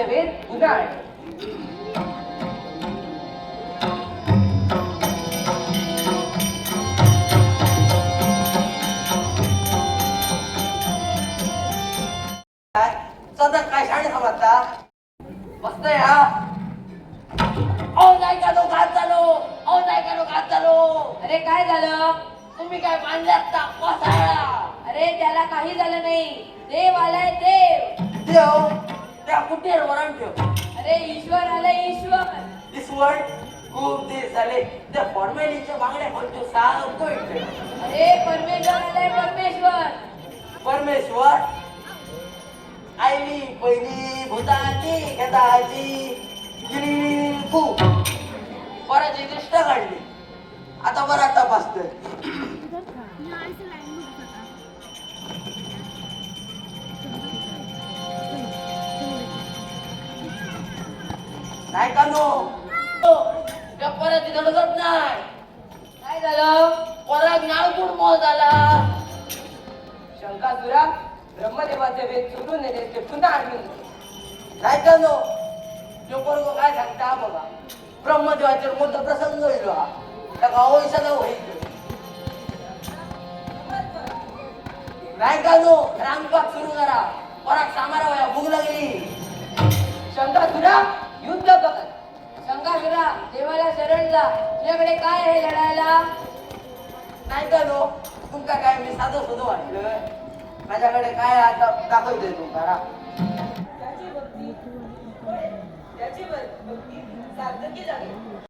देवाचे वेद उजाळ. सतत काय शाळे समजता मस्त आहे हा. ओ नाही का तो घात झालो, ओ नाही का तो घात झालो. अरे काय झालं? तुम्ही काय बांधल्यात का कोसाळा? अरे त्याला काही झालं नाही. देव आलाय देव. देव त्या कुठे वरण ठेव. अरे ईश्वर आलाय ईश्वर. ईश्वर खूप दिवस झाले त्या फॉर्मॅलिटीच्या मागण्या म्हणतो सांगतोय. अरे परमेश्वर आलाय परमेश्वर. परमेश्वर आईली पहिली भूताची गदाची गिरीकू बराची दृष्ट काढली. आता बरा तपासतोय. नाही का नो त्या पराची धडकत नाही. काय झालं? पराग नाळगुड मोह झाला. शंकासुरा ब्रह्मदेवाचे वेद सुटून नेले ते पुन्हा आठवून. नाही का नो तो पोरगो काय सांगता बघा. ब्रह्मदेवाचे मोठा प्रसंग होईल हा. त्या गावोईचा होईल. नाही का नो रामपाक सुरू करा. पराग सामारा वया भूक लागली. शंकासुरा युद्ध पकड. शंकासुरा देवाला शरण जा. तुझ्याकडे काय आहे लढायला? नाही का नो तुमका काय मी साधं सुद्धा वाटलं. माझ्याकडे काय आता दाखवतोय तुमका. त्याची भक्ती सार्थकी झाली.